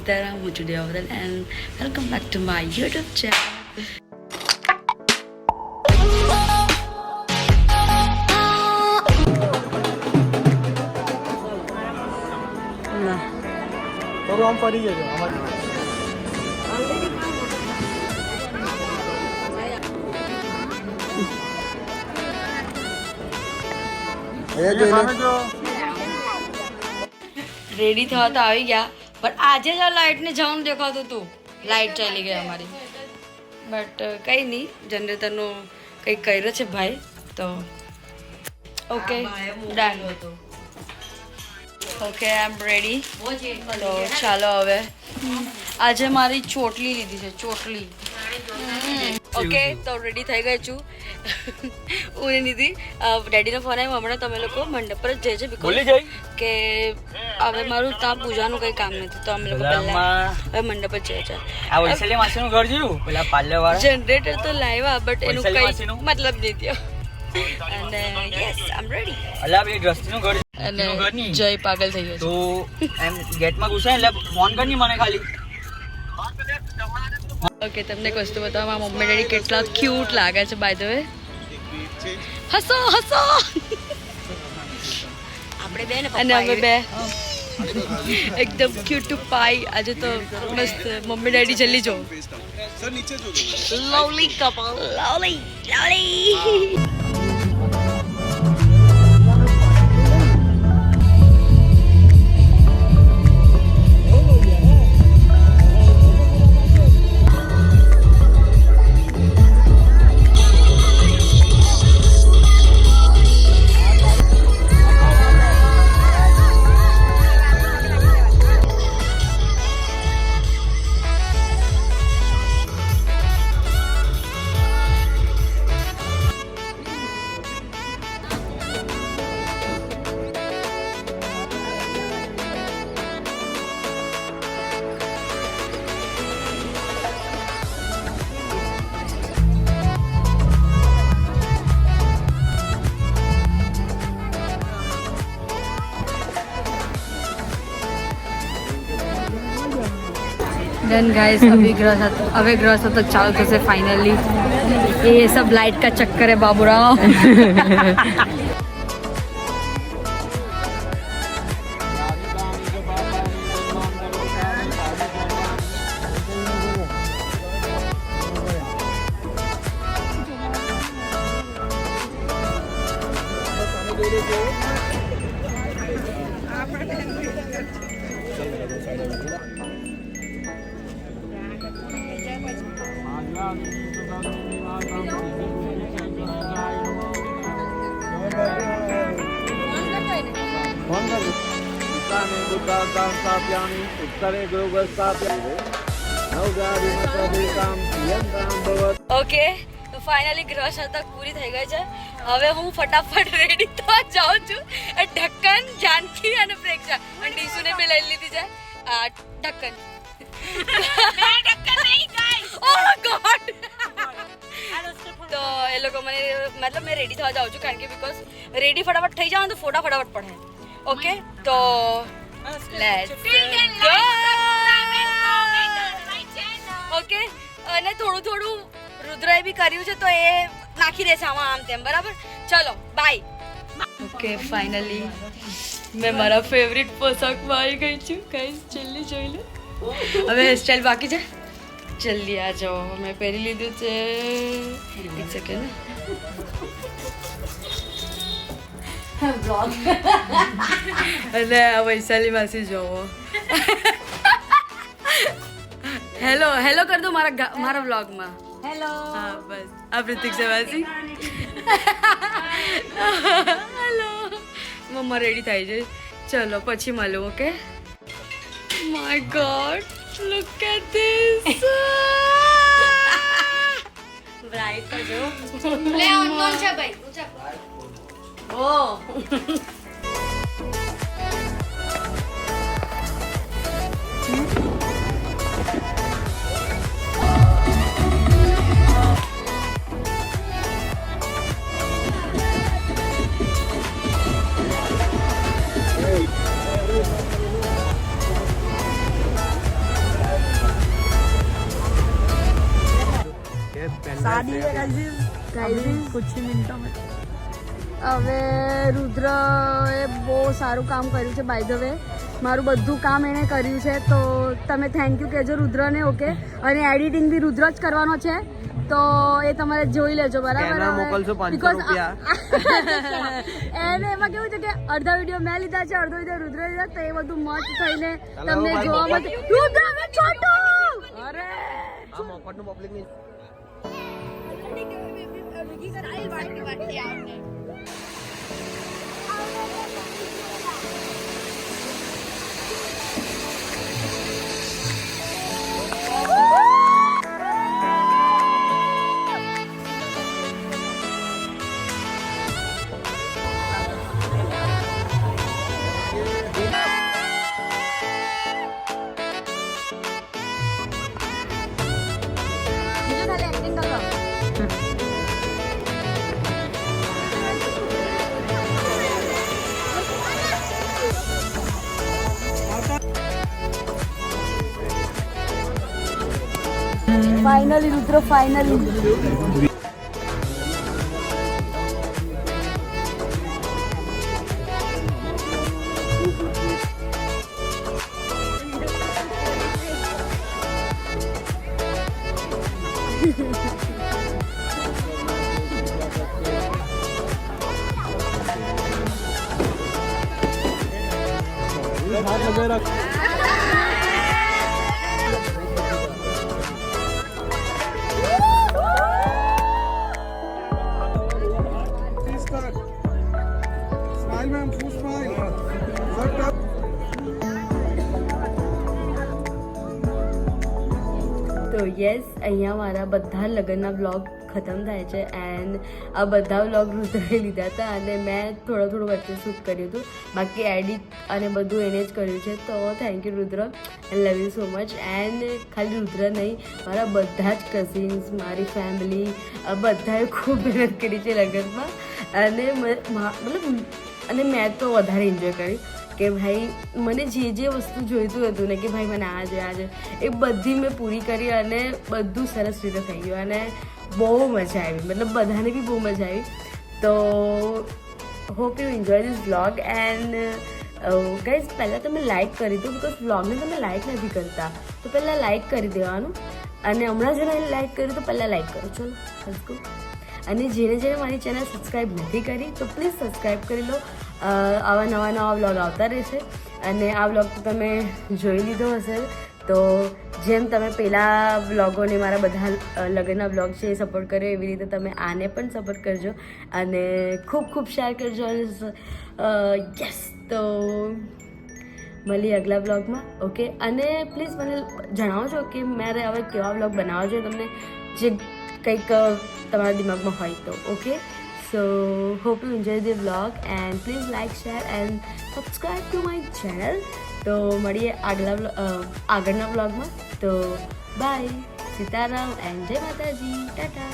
સીતારામ, હું છું દેવાવદલ and welcome back to my YouTube channel. થોડું આમ ફરી જજો રેડી થવા તો આવી ગયા, બટ આજે જ લાઇટને જવાનું દેખાતું હતું, લાઇટ ચાલી ગઈ અમારી. બટ કંઈ નહીં, જનરેટરનું કંઈક કર્યો છે ભાઈ, તો okay done. Okay I am ready. તો ચાલો હવે. આજે મારી ચોટલી લીધી છે, ચોટલી. ઓકે તો રેડી થઈ ગઈ છું. હું લીધી. ડેડીનો ફોન આવ્યો હમણાં, તમે લોકો મંડપ પર જ જઈએ છે બીકોઝ કે હવે મારું ત્યાં પૂજાનું કંઈ કામ નથી, તો અમે લોકો પહેલા હવે મંડપ જ જઈએ છીએ. જનરેટર તો લાવ્યા, બટ એનું કંઈ મતલબ નહીં થયો. અને યસ આઈ એમ રેડી. અને જય પાગલ થઈ ગયો તો એમ ગેટમાં ઘુસાય એટલે ફોન કરી મને ખાલી. ઓકે તમને એક વસ્તુ બતાવો, મારા મમ્મી ડેડી કેટલા ક્યુટ લાગે છે બાય ધ વે. હસો હસો. આપણે બે ને અને અમે બે એકદમ ક્યુટ પાઈ. આજે તો મસ્ત મમ્મી ડેડી જલ્દી જો. Lovely couple, lovely lovely. Done guys, अभी ग्रह तो चालू थશે फाइनली. ये सब लाइट का चक्कर है बाबूराव. ઓકે તો ફાઇનલી ગ્રહ શતક પૂરી થઈ ગઈ છે. હવે હું ફટાફટ રેડી થવા જાઉં છું. ઢક્કન, જાનકી અને પ્રેક્ષા અને ડીસુને બી લઈ લીધી છે. ઢક્કન ઓહ ગોડ. તો એ લોકો મને મતલબ મેં રેડી થવા જાઉં છું, કારણ કે બીકોઝ રેડી ફટાફટ થઈ જાવ તો ફોટા ફટાફટ પડે. ઓકે તો લેટ્સ ગો. ઓકે અને થોડું થોડું રુદ્રએ બી કર્યું છે, તો એ નાખી દેશે આમાં આમ તેમ. બરાબર, ચલો બાય. ઓકે ફાઇનલી મેં મારા ફેવરિટ પોશાકમાં આવી ગઈ છું. ગાઈસ જલ્દી જોઈ લો. હવે હેરસ્ટાઈલ બાકી છે, જલ્દી આ જાઓ. મેં પહેરી લીધું છે. એક સેકન્ડ. અને આ વૈશાલી માસી જોવો. હેલો હેલો કર દો મારા વ્લોગમાં. હેલો. હા બસ આ પ્રતીક્ષા માસી. હેલો. મમ્મા રેડી થાય છે, ચલો પછી મળું. Okay. My God, look at this. Bright તો જો. લે અનમોલ છે ભાઈ. ઓ शादी है गाइस कुछ ही मिनटों में। હવે રુદ્ર એ બહુ સારું કામ કર્યું છે બાય ધ વે, મારું બધું કામ એણે કર્યું છે, તો તમે થેન્ક યુ કહેજો રુદ્રને. ઓકે, અને એડિટિંગ બી રુદ્ર જ કરવાનો છે, તો એ તમારે જોઈ લેજો બરાબર. એને એમાં કેવું છે કે અડધા વિડીયો મેં લીધા છે, અડધો વિડીયો રુદ્ર લીધા, તો એ બધું મસ્ત થઈને તમને જોવા મળશે. રુદ્ર હવે છોટો અરે આ મોકટનું પબ્લિક ની finally Rudra finally. Smile ma'am, full smile. તો યસ, અહીંયા મારા બધા લગ્નના વ્લોગ ખતમ થાય છે. એન્ડ આ બધા વ્લોગ રુદ્રએ લીધા હતા અને મેં થોડું વચ્ચે શૂટ કર્યું હતું, બાકી એડિટ અને બધું એને જ કર્યું છે. તો thank you Rudra, I love you so much. And ખાલી રુદ્ર નહીં, મારા બધા જ કઝિન્સ, મારી ફેમિલી, બધાએ ખૂબ મહેનત કરી છે લગ્નમાં. અને મતલબ અને મેં તો વધારે એન્જોય કર્યું કે ભાઈ મને જે વસ્તુ જોઈતું હતું ને કે ભાઈ મને આ જોઈએ એ બધી મેં પૂરી કરી અને બધું સરસ રીતે થઈ ગયું અને બહુ મજા આવી, મતલબ બધાને બી બહુ મજા આવી. તો hope you enjoy this vlog. And guys પહેલાં તમે લાઇક કરી દો, બિકોઝ વ્લોગને તમે લાઇક નથી કરતા, તો પહેલાં લાઇક કરી દેવાનું. અને હમણાં જેને લાઇક કર્યું તો પહેલાં લાઇક કરો. ચલો લેટ્સ ગો. અને જેને મારી ચેનલ સબસ્ક્રાઈબ નથી કરી તો પ્લીઝ સબસ્ક્રાઈબ કરી લો. આવા નવા વ્લોગ આવતા રહેશે. અને આ વ્લોગ તો તમે જોઈ લીધો હશે, તો જેમ તમે પહેલાં વ્લોગોને મારા બધા લગ્નના વ્લોગ છે એ સપોર્ટ કર્યો, એવી રીતે તમે આને પણ સપોર્ટ કરજો અને ખૂબ શેર કરજો. અને યસ, તો મળીએ આગલા વ્લોગમાં. ઓકે, અને પ્લીઝ મને જણાવજો કે મારે હવે કેવા વ્લોગ બનાવવા જોઈએ, તમને જે કંઈક તમારા દિમાગમાં હોય તો. Okay, so hope you enjoy the vlog and please like, share and subscribe to my channel. તો મળીએ આગળના વ્લોગમાં. તો બાય, સીતારામ એન્ડ જય માતાજી, ટાટા.